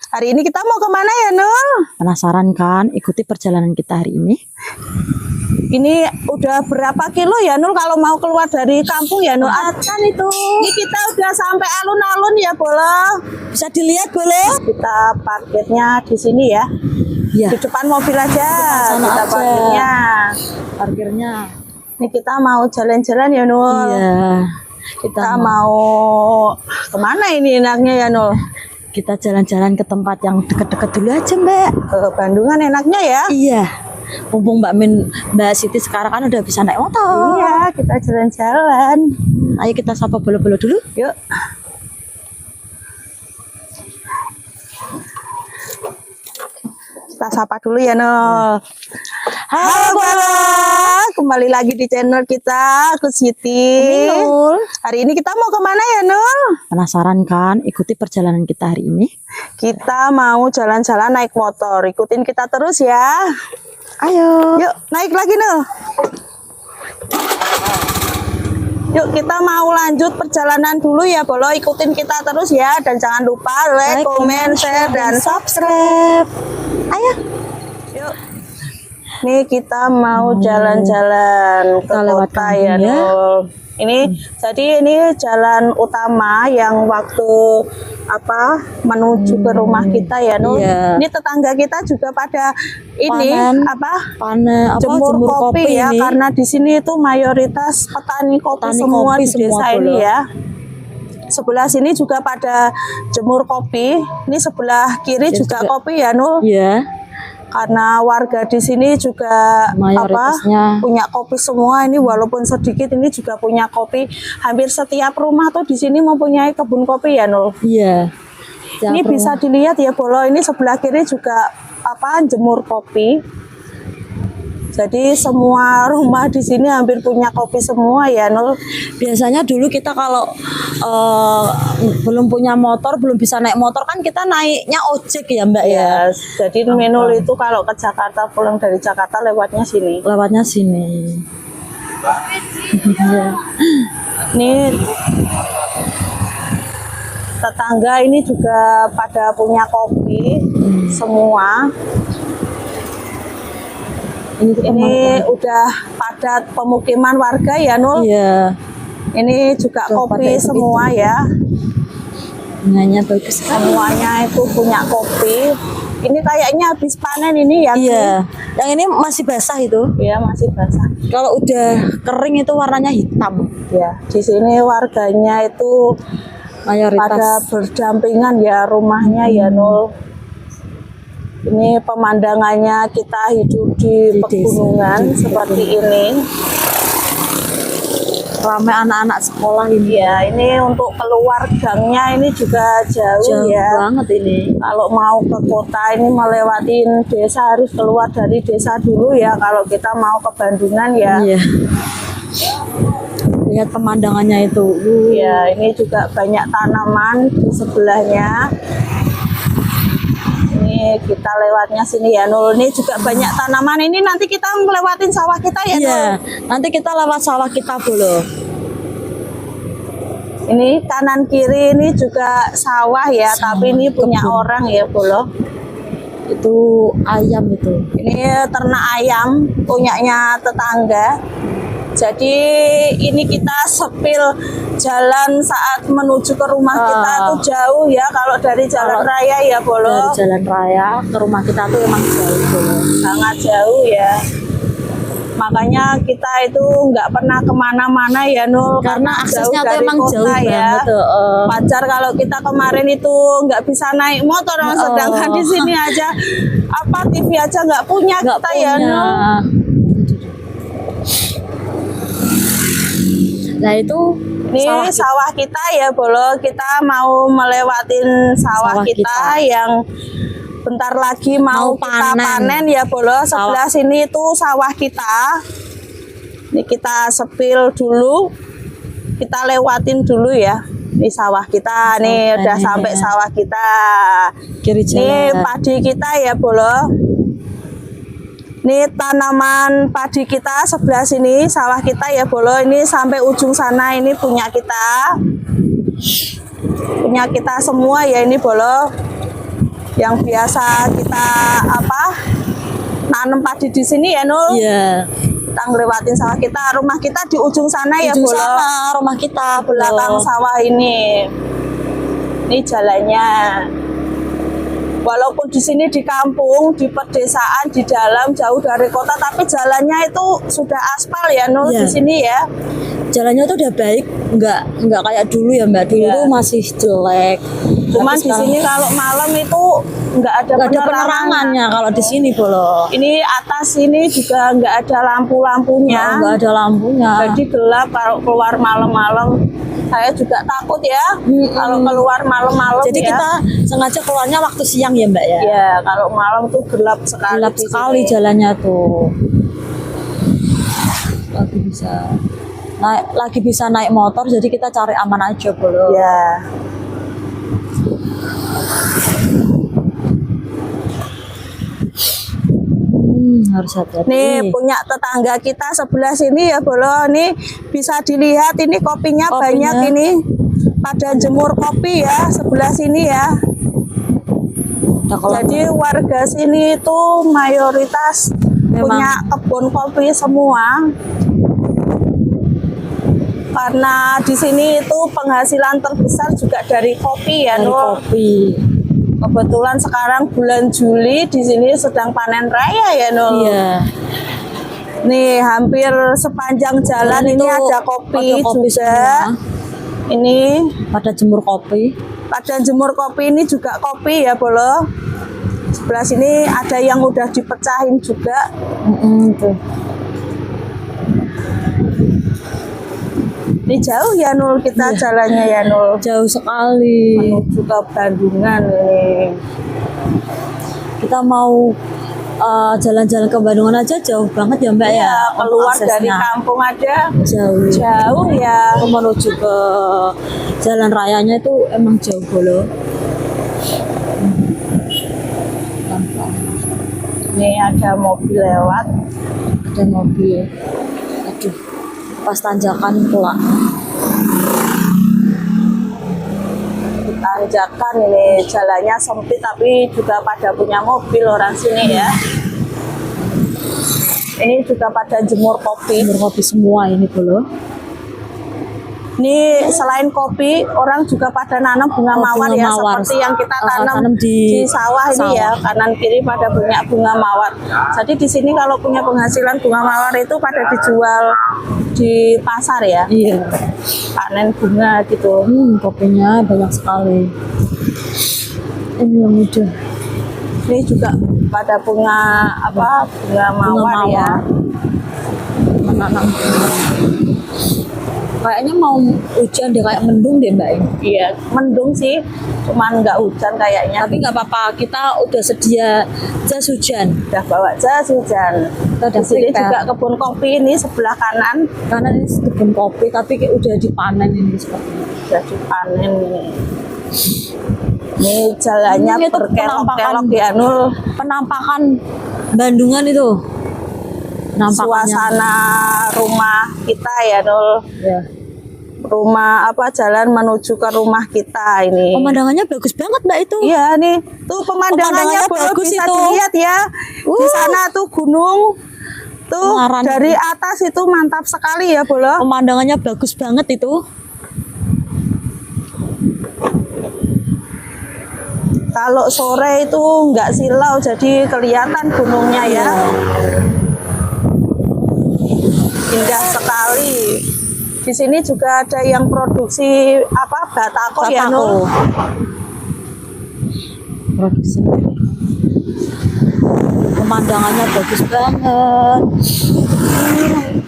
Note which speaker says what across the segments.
Speaker 1: Hari ini kita mau kemana ya, Nul?
Speaker 2: Penasaran kan? Ikuti perjalanan kita hari ini.
Speaker 1: Ini udah berapa kilo ya, Nul? Kalau mau keluar dari kampung ya, Nul?
Speaker 2: Kan itu
Speaker 1: Ini kita udah sampai alun-alun ya, Bolo.
Speaker 2: bisa dilihat boleh?
Speaker 1: Kita parkirnya di sini ya.
Speaker 2: Iya.
Speaker 1: Di depan mobil aja.
Speaker 2: Sana
Speaker 1: Kita
Speaker 2: aja.
Speaker 1: parkirnya.
Speaker 2: Parkirnya.
Speaker 1: Ini kita mau jalan-jalan ya, Nul.
Speaker 2: Iya.
Speaker 1: Kita mau kemana ini enaknya ya, Nul?
Speaker 2: Kita jalan-jalan ke tempat yang deket-deket dulu aja, Mbak.
Speaker 1: Ke Bandungan enaknya ya?
Speaker 2: Iya. Mumpung Mbak Siti sekarang kan udah bisa naik motor.
Speaker 1: Iya, kita jalan-jalan.
Speaker 2: Ayo kita sapa bolo-bolo dulu.
Speaker 1: Yuk. Kita sapa dulu ya, Nol. Halo, Bolo. Kembali lagi di channel kita, aku Siti.
Speaker 2: Nul.
Speaker 1: Hari ini kita mau kemana ya, Nol?
Speaker 2: Penasaran kan? Ikuti perjalanan kita hari ini.
Speaker 1: Kita mau jalan-jalan naik motor. Ikutin kita terus ya.
Speaker 2: Ayo.
Speaker 1: Yuk, naik lagi, Nol. Yuk, kita mau lanjut perjalanan dulu ya, Bolo. Ikutin kita terus ya. Dan jangan lupa like, comment, share, dan subscribe.
Speaker 2: Ayo.
Speaker 1: Yuk. Nih kita mau jalan-jalan ke
Speaker 2: Kita lewat
Speaker 1: kota
Speaker 2: kampung
Speaker 1: ya,
Speaker 2: ya.
Speaker 1: Nul. Jadi ini jalan utama yang waktu menuju ke rumah kita ya, Nul.
Speaker 2: Iya.
Speaker 1: Ini tetangga kita juga pada ini
Speaker 2: jemur
Speaker 1: kopi ya,
Speaker 2: ini.
Speaker 1: karena di sini itu mayoritas petani kopi
Speaker 2: Petani
Speaker 1: semua
Speaker 2: kopi
Speaker 1: di
Speaker 2: semua,
Speaker 1: desa
Speaker 2: Bolo.
Speaker 1: ini ya. Sebelah sini juga pada jemur kopi. Ini sebelah kiri juga kopi ya, Nul.
Speaker 2: Iya.
Speaker 1: Karena warga di sini juga
Speaker 2: Mayoritasnya.
Speaker 1: punya kopi semua. Ini walaupun sedikit ini juga punya kopi. Hampir setiap rumah tuh di sini mempunyai kebun kopi ya, Nul.
Speaker 2: Iya.
Speaker 1: Ini bisa dilihat ya, Bolo. Ini sebelah kiri juga jemur kopi. Jadi semua rumah di sini hampir punya kopi semua ya, Nul.
Speaker 2: Biasanya dulu kita kalau belum punya motor, belum bisa naik motor kan kita naiknya ojek ya, Mbak ya.
Speaker 1: Jadi Nul itu kalau ke Jakarta, pulang dari Jakarta lewatnya sini.
Speaker 2: Lewatnya sini. Iya.
Speaker 1: Ini tetangga ini juga pada punya kopi semua. Ini udah padat pemukiman warga ya, Nul.
Speaker 2: Iya.
Speaker 1: Ini juga kopi semua ya.
Speaker 2: Bunganya bagus sekali.
Speaker 1: Semuanya itu punya kopi. Ini kayaknya habis panen ini ya.
Speaker 2: Iya. Yang ini masih basah itu.
Speaker 1: Iya, masih basah.
Speaker 2: Kalau udah kering itu warnanya hitam.
Speaker 1: Ya, di sini warganya itu pada
Speaker 2: Mayoritas.
Speaker 1: berdampingan ya rumahnya ya, Nul. Ini pemandangannya kita hidup di pegunungan seperti ini.
Speaker 2: Ramai anak-anak sekolah ini.
Speaker 1: Ya, ini untuk keluar gangnya ini juga jauh
Speaker 2: Jauh
Speaker 1: ya.
Speaker 2: banget ini.
Speaker 1: Kalau mau ke kota ini melewatin desa harus keluar dari desa dulu ya. Kalau kita mau ke Bandungan ya.
Speaker 2: Iya. Lihat pemandangannya itu.
Speaker 1: Ya, ini juga banyak tanaman di sebelahnya. Ini kita lewatnya sini ya, Nul. Ini juga banyak tanaman. Ini nanti kita ngelewatin sawah kita ya, Nul.
Speaker 2: Iya. Nanti kita lewat sawah kita dulu.
Speaker 1: Ini kanan kiri ini juga sawah ya, tapi ini punya orang ya, Bolo.
Speaker 2: Itu ayam itu.
Speaker 1: Ini ternak ayam punyanya tetangga. Jadi ini kita sepil jalan saat menuju ke rumah kita tuh jauh ya, kalau dari jalan raya ya, Bolo.
Speaker 2: Dari jalan raya ke rumah kita tuh emang jauh Bolo.
Speaker 1: Sangat jauh ya. Makanya kita itu nggak pernah kemana-mana ya, Nul,
Speaker 2: Karena aksesnya tuh
Speaker 1: dari
Speaker 2: emang
Speaker 1: kota
Speaker 2: jauh banget.
Speaker 1: Wajar kalau kita kemarin itu nggak bisa naik motor, sedangkan di sini aja TV aja nggak punya
Speaker 2: Nggak
Speaker 1: kita
Speaker 2: punya.
Speaker 1: ya, Nul.
Speaker 2: Nah itu
Speaker 1: Ini sawah kita ya, Bolo. Kita mau melewatin sawah kita yang bentar lagi mau kita panen ya, Bolo. Sebelah sini itu sawah kita. Ini kita sepil dulu. Kita lewatin dulu ya. Ini sawah kita, nih udah sampai sawah kita.
Speaker 2: Kiri jalan.
Speaker 1: Ini padi kita ya, Bolo. Ini tanaman padi kita sebelah sini, sawah kita ya, Bolo. Ini sampai ujung sana ini punya kita. Punya kita semua ya ini, Bolo. Yang biasa kita nanam padi di sini ya Nul.
Speaker 2: Iya.
Speaker 1: Kita ngelewatin sawah kita, rumah kita di ujung sana ya
Speaker 2: Ujung
Speaker 1: Bolo.
Speaker 2: sana rumah kita
Speaker 1: Belakang sawah ini. Ini jalannya. Walaupun di sini di kampung, di pedesaan, di dalam jauh dari kota, tapi jalannya itu sudah aspal ya Nul
Speaker 2: Iya.
Speaker 1: di sini ya.
Speaker 2: Jalannya tuh udah baik, nggak kayak dulu ya Mbak. Dulu
Speaker 1: Iya.
Speaker 2: tuh masih jelek.
Speaker 1: Cuman
Speaker 2: Tapi
Speaker 1: di
Speaker 2: sekarang
Speaker 1: sini kalau malam itu nggak ada
Speaker 2: nggak ada penerangannya kalau di sini Bolo.
Speaker 1: Ini atas ini juga nggak ada lampu-lampunya.
Speaker 2: Nggak ada lampunya.
Speaker 1: Jadi gelap kalau keluar malam-malam. Saya juga takut ya kalau keluar malam-malam.
Speaker 2: Jadi
Speaker 1: ya.
Speaker 2: kita sengaja keluarnya waktu siang ya Mbak ya.
Speaker 1: Ya kalau malam tuh gelap sekali.
Speaker 2: Gelap
Speaker 1: di
Speaker 2: sekali
Speaker 1: sini.
Speaker 2: jalannya tuh. Lagi bisa naik motor, jadi kita cari aman aja Bolo.
Speaker 1: Ya.
Speaker 2: Harus hati-hati.
Speaker 1: Nih punya tetangga kita sebelah sini ya Bolo. Nih bisa dilihat ini kopinya banyak ini. Pada jemur kopi ya sebelah sini ya. Jadi warga sini itu mayoritas punya kebun kopi semua. Karena di sini itu penghasilan terbesar juga dari kopi ya
Speaker 2: dari
Speaker 1: Nul.
Speaker 2: kopi.
Speaker 1: Kebetulan sekarang bulan Juli di sini sedang panen raya ya Nul.
Speaker 2: Iya.
Speaker 1: Nih hampir sepanjang jalan ini ada kopi juga.
Speaker 2: semua.
Speaker 1: Ini
Speaker 2: Pada jemur kopi.
Speaker 1: pada jemur kopi ini juga kopi ya Bolo. Sebelah sini ada yang udah dipecahin juga.
Speaker 2: Tuh.
Speaker 1: Ini jauh ya Nul kita jalannya ya Nul.
Speaker 2: Jauh sekali.
Speaker 1: Menuju ke Bandungan ini.
Speaker 2: Kita mau jalan-jalan ke Bandungan aja jauh banget ya Mbak ya.
Speaker 1: Ya, keluar
Speaker 2: Untuk
Speaker 1: dari
Speaker 2: aksesnya.
Speaker 1: kampung aja
Speaker 2: Jauh.
Speaker 1: jauh ya.
Speaker 2: Menuju ke jalan rayanya itu emang jauh Bolo.
Speaker 1: Nih ada mobil lewat.
Speaker 2: Ada mobil. Aduh, pas tanjakan pula.
Speaker 1: Tanjakan ini jalannya sempit tapi juga pada punya mobil orang sini ya. Ini juga pada jemur kopi.
Speaker 2: Jemur kopi semua ini Bolo.
Speaker 1: Ini selain kopi, orang juga pada nanam bunga mawar
Speaker 2: bunga
Speaker 1: ya,
Speaker 2: mawar.
Speaker 1: seperti yang kita tanam,
Speaker 2: Tanam
Speaker 1: di sawah ini ya, kanan kiri pada punya bunga mawar. Jadi di sini kalau punya penghasilan bunga mawar itu pada dijual di pasar ya,
Speaker 2: Iya.
Speaker 1: panen bunga gitu.
Speaker 2: Kopinya banyak sekali. Ini yang muda.
Speaker 1: Ini juga pada bunga bunga mawar ya.
Speaker 2: Menanam. Kayaknya mau hujan deh, kayak mendung deh Mbak ini.
Speaker 1: Iya, mendung sih, cuman nggak hujan kayaknya.
Speaker 2: Tapi nggak apa-apa, kita udah sedia jas hujan.
Speaker 1: Udah bawa jas hujan.
Speaker 2: Kita udah
Speaker 1: Di sini
Speaker 2: prepare.
Speaker 1: juga kebun kopi ini sebelah kanan
Speaker 2: Karena ini kebun kopi, tapi kayak udah dipanen ini seperti ini.
Speaker 1: udah dipanen ini. Ini jalannya
Speaker 2: Ini tuh
Speaker 1: berkelok-kelok ya Nul.
Speaker 2: Penampakan Bandungan itu. Penampakannya.
Speaker 1: Suasana rumah kita ya Nul.
Speaker 2: Ya.
Speaker 1: Rumah jalan menuju ke rumah kita ini.
Speaker 2: Pemandangannya bagus banget Mbak itu.
Speaker 1: Iya nih, tuh pemandangannya
Speaker 2: bagus
Speaker 1: bisa
Speaker 2: itu.
Speaker 1: dilihat ya. Di sana tuh gunung. Tuh
Speaker 2: Ngaran.
Speaker 1: dari atas itu mantap sekali ya Bolo.
Speaker 2: Pemandangannya bagus banget itu.
Speaker 1: Kalau sore itu nggak silau jadi kelihatan gunungnya ya. Indah sekali. Di sini juga ada yang produksi batako ya Nul.
Speaker 2: Produksi. Pemandangannya bagus banget.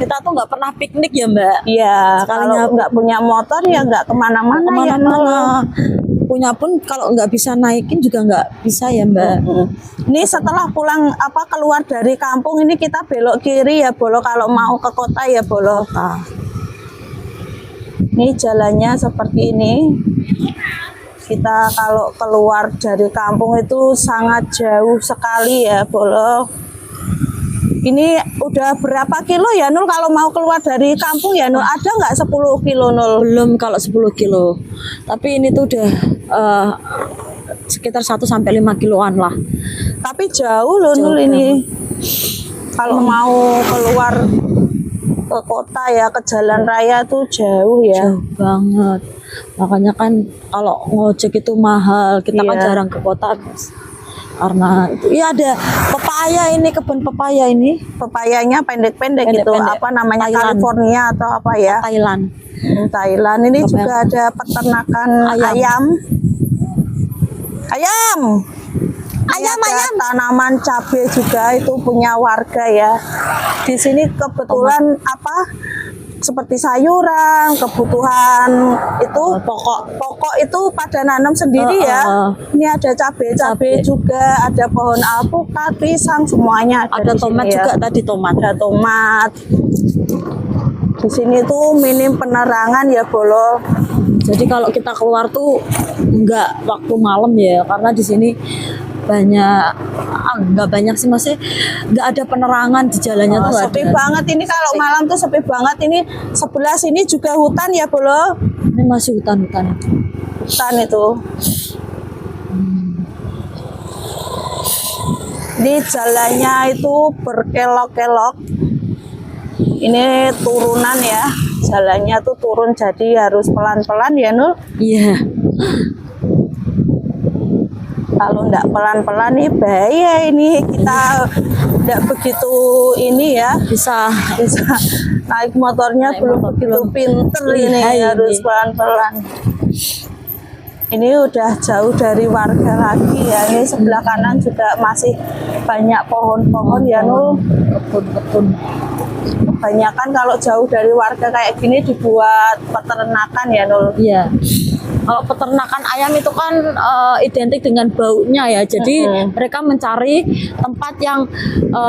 Speaker 2: Kita tuh nggak pernah piknik ya Mbak.
Speaker 1: Iya,
Speaker 2: Sekalinya
Speaker 1: kalau nggak punya motor ya nggak kemana-mana ya Nul.
Speaker 2: Kemana-mana. Punya pun kalau nggak bisa naikin juga nggak bisa ya Mbak.
Speaker 1: Ini setelah pulang keluar dari kampung ini kita belok kiri ya Bolo kalau mau ke kota ya Bolo. Ini jalannya seperti ini. Kita kalau keluar dari kampung itu sangat jauh sekali ya Bolo. Ini udah berapa kilo ya Nul kalau mau keluar dari kampung ya Nul? Ada nggak 10 kilo Nul?
Speaker 2: Belum kalau 10 kilo. Tapi ini tuh udah sekitar 1 sampai 5 kiloan lah.
Speaker 1: Tapi jauh loh
Speaker 2: Jauh
Speaker 1: Nul ini. Kalau mau keluar ke kota ya, ke jalan raya tuh jauh ya.
Speaker 2: Jauh banget. Makanya kan kalau ngojek itu mahal. Kita kan
Speaker 1: Iya.
Speaker 2: jarang ke kota karena itu. Iya ada pepaya ini, kebun pepaya ini.
Speaker 1: Pepayanya pendek-pendek gitu.
Speaker 2: Pendek-pendek.
Speaker 1: Apa namanya,
Speaker 2: Thailand.
Speaker 1: California atau apa ya?
Speaker 2: Thailand.
Speaker 1: Thailand. Ini
Speaker 2: Pepaya.
Speaker 1: juga ada peternakan
Speaker 2: Ayam.
Speaker 1: ayam. Ayam.
Speaker 2: Ayam,
Speaker 1: Ada
Speaker 2: ayam.
Speaker 1: tanaman cabai juga, itu punya warga ya. Di sini kebetulan apa? Seperti sayuran, kebutuhan itu pokok itu pada nanam sendiri ya. Ini ada cabai juga, ada pohon alpukat, pisang, semuanya
Speaker 2: Ada
Speaker 1: di
Speaker 2: tomat
Speaker 1: sini ya.
Speaker 2: juga tadi tomat.
Speaker 1: Ada tomat. Di sini tuh minim penerangan ya Bolo.
Speaker 2: Jadi kalau kita keluar tuh nggak waktu malam ya, karena di sini banyak nggak banyak sih, masih nggak ada penerangan di jalannya tuh nggak
Speaker 1: Sepi
Speaker 2: ada.
Speaker 1: banget ini kalau malam tuh, sepi banget ini. Sebelah sini juga hutan ya Bolo.
Speaker 2: Ini masih hutan-hutan.
Speaker 1: Hutan itu. Ini jalannya itu berkelok-kelok. Ini turunan ya. Jalannya tuh turun, jadi harus pelan-pelan ya Nul.
Speaker 2: Iya.
Speaker 1: Kalau enggak pelan-pelan nih bahaya ini. Kita enggak begitu ini ya.
Speaker 2: Bisa.
Speaker 1: Naik motornya
Speaker 2: Naik
Speaker 1: belum
Speaker 2: motor
Speaker 1: begitu
Speaker 2: belum.
Speaker 1: pinter ini,
Speaker 2: Iya,
Speaker 1: harus
Speaker 2: ini.
Speaker 1: pelan-pelan. Ini udah jauh dari warga lagi ya. Ini sebelah kanan juga masih banyak pohon-pohon ya Nul.
Speaker 2: Kebun-kebun.
Speaker 1: Kebanyakan kalau jauh dari warga kayak gini dibuat peternakan ya Nul.
Speaker 2: Iya. Kalau peternakan ayam itu kan identik dengan baunya ya. Jadi mereka mencari tempat yang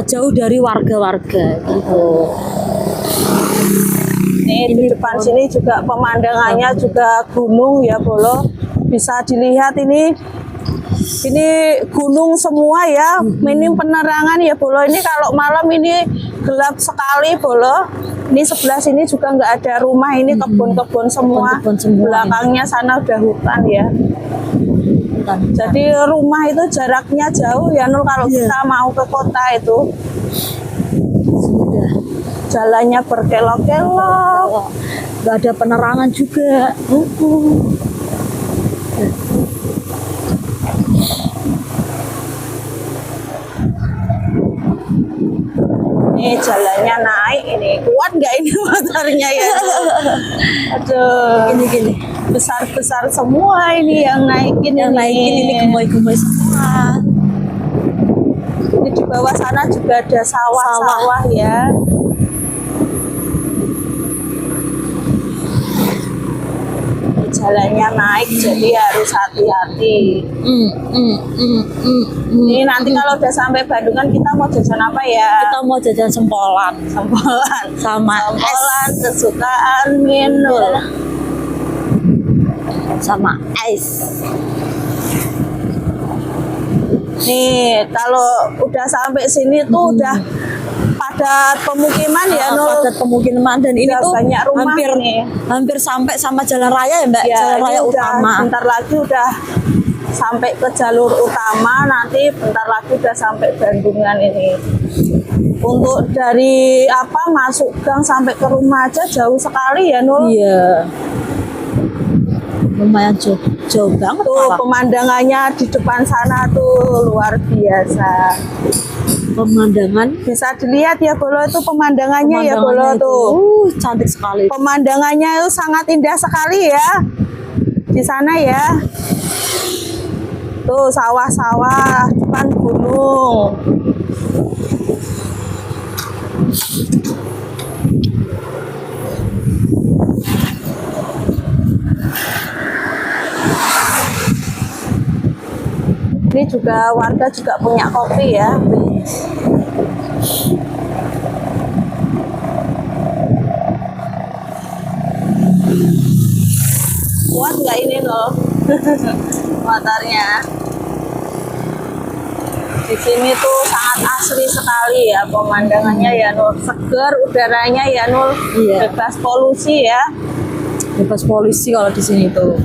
Speaker 2: jauh dari warga-warga gitu.
Speaker 1: Ini di depan sini juga pemandangannya juga gunung ya Bolo. Bisa dilihat ini gunung semua ya. Minim penerangan ya Bolo. Ini kalau malam ini gelap sekali Bolo. Ini sebelah sini juga nggak ada rumah. Ini kebun-kebun semua.
Speaker 2: Kebun-kebun semua.
Speaker 1: Belakangnya sana udah hutan ya.
Speaker 2: Hutan.
Speaker 1: Jadi rumah itu jaraknya jauh ya Nul kalau
Speaker 2: Iya.
Speaker 1: kita mau ke kota itu.
Speaker 2: Sudah.
Speaker 1: Jalannya berkelok-kelok.
Speaker 2: Nggak ada penerangan juga.
Speaker 1: Ini jalannya naik ini. Kuat nggak ini motornya ya? Aduh,
Speaker 2: Gini.
Speaker 1: besar-besar semua ini yang naikin
Speaker 2: Yang naikin ini gemoy-gemoy semua.
Speaker 1: Ini di bawah sana juga ada sawah-sawah ya. Ini jalannya naik jadi harus hati-hati. Ini nanti kalau udah sampai Bandungan kita mau jajan apa ya?
Speaker 2: Kita mau jajan sempolan
Speaker 1: Sempolan.
Speaker 2: sama
Speaker 1: Sempolan kesukaan Minul.
Speaker 2: sama es.
Speaker 1: Nih, kalau udah sampai sini tuh udah padat pemukiman ya, Nul.
Speaker 2: Padat pemukiman dan ini
Speaker 1: Udah
Speaker 2: tuh
Speaker 1: banyak rumah
Speaker 2: hampir
Speaker 1: nih.
Speaker 2: hampir sampai sama jalan raya ya Mbak,
Speaker 1: Ya,
Speaker 2: jalan
Speaker 1: ini
Speaker 2: raya
Speaker 1: udah
Speaker 2: utama.
Speaker 1: bentar lagi udah sampai ke jalur utama, nanti bentar lagi udah sampai Bandungan ini. Untuk dari apa masuk gang sampai ke rumah aja jauh sekali ya, Nul.
Speaker 2: Iya. Lumayan jauh banget
Speaker 1: Tuh
Speaker 2: malah.
Speaker 1: pemandangannya di depan sana tuh luar biasa.
Speaker 2: Pemandangan
Speaker 1: Bisa dilihat ya Bolo, itu pemandangannya ya Bolo
Speaker 2: pemandangannya itu,
Speaker 1: tuh.
Speaker 2: cantik sekali.
Speaker 1: Pemandangannya itu sangat indah sekali ya di sana ya. Tuh sawah-sawah, depan gunung. Ini juga warga juga punya kopi ya. Kuat nggak ini loh motornya? Di sini tuh sangat asri sekali ya pemandangannya ya Nul, seger udaranya ya Nul,
Speaker 2: Iya.
Speaker 1: bebas polusi ya.
Speaker 2: Bebas polisi kalau di sini tuh.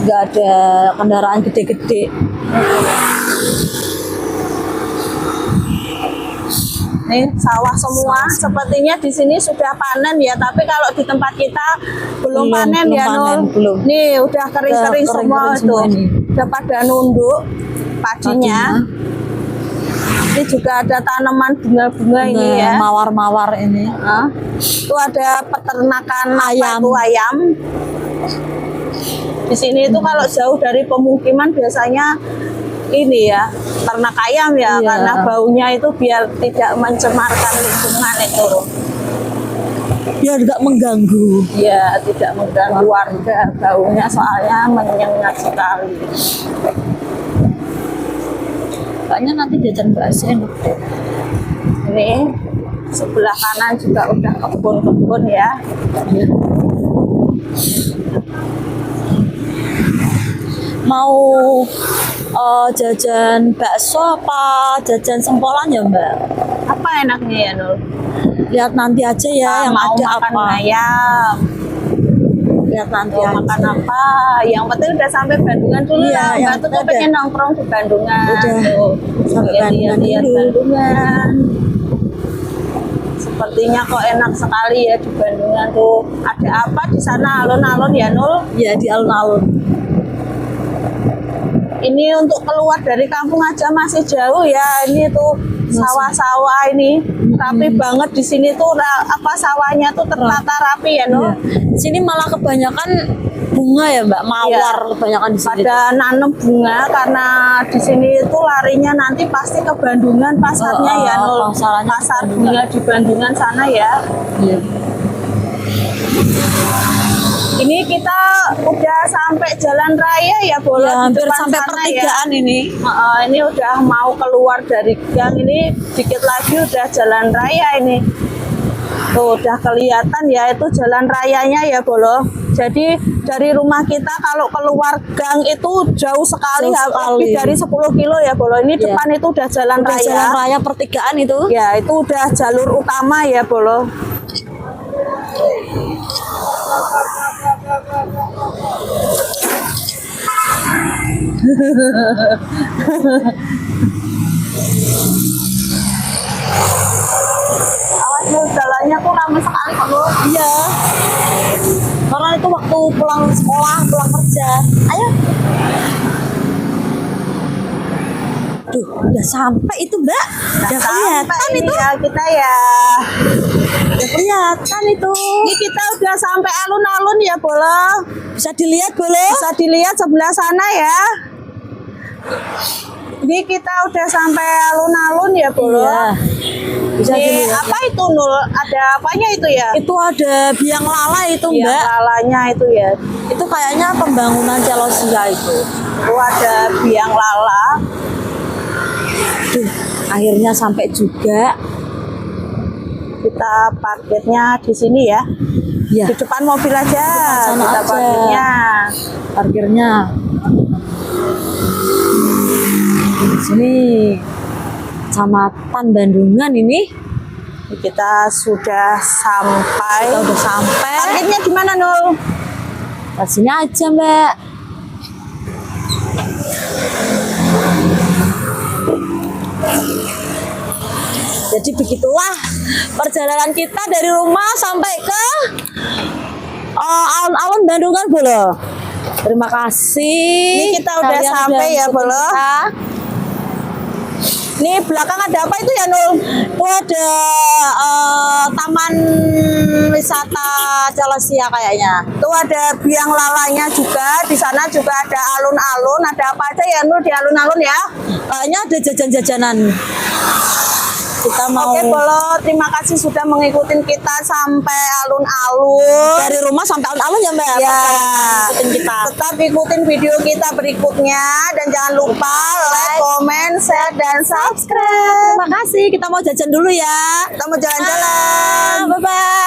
Speaker 2: Nggak ada kendaraan gede-gede.
Speaker 1: Nih sawah semua, sepertinya di sini sudah panen ya, tapi kalau di tempat kita belum panen ya Nul.
Speaker 2: belum.
Speaker 1: Nih udah kering-kering semua tuh, udah pada nunduk padinya. Ini juga ada tanaman bunga-bunga ini ya.
Speaker 2: Mawar-mawar ini.
Speaker 1: Itu ada peternakan
Speaker 2: Ayam.
Speaker 1: ayam. Di sini itu kalau jauh dari pemukiman biasanya ini ya ternak ayam ya,
Speaker 2: Iya.
Speaker 1: karena baunya itu biar tidak mencemarkan lingkungan itu.
Speaker 2: Biar nggak mengganggu.
Speaker 1: Ya tidak mengganggu warga, baunya soalnya menyengat sekali.
Speaker 2: Kayaknya nanti jajan bakso enak deh.
Speaker 1: Ini sebelah kanan juga udah kebun-kebun ya.
Speaker 2: Mau jajan bakso apa jajan sempolan ya Mbak?
Speaker 1: Apa enaknya ya Nul?
Speaker 2: Lihat nanti aja ya yang
Speaker 1: Mau
Speaker 2: ada
Speaker 1: makan
Speaker 2: apa.
Speaker 1: ayam,
Speaker 2: Lihat nanti
Speaker 1: mau
Speaker 2: aja.
Speaker 1: makan apa? Yang penting udah sampai Bandungan dulu
Speaker 2: Iya,
Speaker 1: lah.
Speaker 2: yang
Speaker 1: Mbak tuh
Speaker 2: penting
Speaker 1: pengen nongkrong di Bandungan.
Speaker 2: Udah,
Speaker 1: Tuh.
Speaker 2: sampai Bandungan
Speaker 1: Lihat
Speaker 2: dulu.
Speaker 1: Bandungan. Sepertinya kok enak sekali ya di Bandungan tuh. Ada apa di sana alun-alun ya Nul?
Speaker 2: Ya di alun-alun.
Speaker 1: Ini untuk keluar dari kampung aja masih jauh ya. Ini tuh sawah-sawah ini. Rapi banget di sini tuh apa sawahnya tuh tertata rapi ya Nul.
Speaker 2: Iya. Di sini malah kebanyakan bunga ya Mbak, mawar kebanyakan di sini.
Speaker 1: Pada nanam bunga karena di sini itu larinya nanti pasti ke Bandungan pasarnya ya Nul.
Speaker 2: pasarnya ke
Speaker 1: Pasar
Speaker 2: Bandungan.
Speaker 1: bunga di Bandungan sana ya.
Speaker 2: Iya.
Speaker 1: Ini kita udah sampai jalan raya ya Bola.
Speaker 2: Ya,
Speaker 1: di
Speaker 2: hampir
Speaker 1: depan
Speaker 2: sampai
Speaker 1: sana
Speaker 2: pertigaan ini.
Speaker 1: Ini udah mau keluar dari gang ini, dikit lagi udah jalan raya ini. Tuh udah kelihatan ya itu jalan rayanya ya Bolo. Jadi dari rumah kita kalau keluar gang itu jauh sekali,
Speaker 2: Jauh sekali.
Speaker 1: lebih dari 10 kilo ya Bolo. Ini
Speaker 2: Ya.
Speaker 1: depan itu udah jalan
Speaker 2: Udah
Speaker 1: raya.
Speaker 2: jalan raya pertigaan itu.
Speaker 1: Ya itu udah jalur utama ya Bolo. Awas Nul, jalannya tuh lama sekali kok Nul.
Speaker 2: Iya. Karena itu waktu pulang sekolah, pulang kerja. Ayo. Duh, udah sampai itu Mbak. Udah kelihatan
Speaker 1: Sampai
Speaker 2: itu.
Speaker 1: ya kita ya.
Speaker 2: Udah kelihatan itu.
Speaker 1: Ini kita udah sampai alun-alun ya Bolo.
Speaker 2: Bisa dilihat boleh?
Speaker 1: Bisa dilihat sebelah sana ya. Ini kita udah sampai alun-alun ya Bolo.
Speaker 2: Iya. Bisa
Speaker 1: Ini
Speaker 2: dilihat.
Speaker 1: apa itu Nul? Ada apanya itu ya?
Speaker 2: Itu ada biang lala itu
Speaker 1: Yang
Speaker 2: Mbak.
Speaker 1: lalanya itu ya.
Speaker 2: Itu kayaknya pembangunan Celosia itu.
Speaker 1: Itu ada biang lala.
Speaker 2: Duh, akhirnya sampai juga.
Speaker 1: Kita parkirnya di sini ya.
Speaker 2: Ya,
Speaker 1: Di depan mobil aja.
Speaker 2: Depan sana
Speaker 1: Kita
Speaker 2: aja.
Speaker 1: parkirnya.
Speaker 2: parkirnya. Di sini Kecamatan Bandungan ini.
Speaker 1: Kita sudah sampai.
Speaker 2: Kita udah sampai.
Speaker 1: Parkirnya di mana Nul?
Speaker 2: Di sini aja Mbak. Jadi begitulah perjalanan kita dari rumah sampai ke alun-alun Bandungan Bolo. Terima kasih.
Speaker 1: Ini kita udah
Speaker 2: kalian
Speaker 1: sampai ya,
Speaker 2: ngikutin
Speaker 1: Bolo.
Speaker 2: kita.
Speaker 1: Ini belakang ada apa itu ya Nul?
Speaker 2: Itu ada taman wisata Celosia kayaknya.
Speaker 1: Itu ada biang lalanya juga. Di sana juga ada alun-alun. Ada apa aja ya Nul di alun-alun ya?
Speaker 2: Kayaknya ada jajan-jajanan. Kita mau
Speaker 1: Oke Bolo, terima kasih sudah mengikuti kita sampai alun-alun.
Speaker 2: dari rumah sampai alun-alun ya Mbak.
Speaker 1: Ya,
Speaker 2: Ikutin kita.
Speaker 1: tetap ikutin video kita berikutnya dan jangan lupa like, comment, share, dan subscribe.
Speaker 2: Terima kasih. Kita mau jajan dulu ya.
Speaker 1: Kita mau jalan-jalan.
Speaker 2: Bye bye.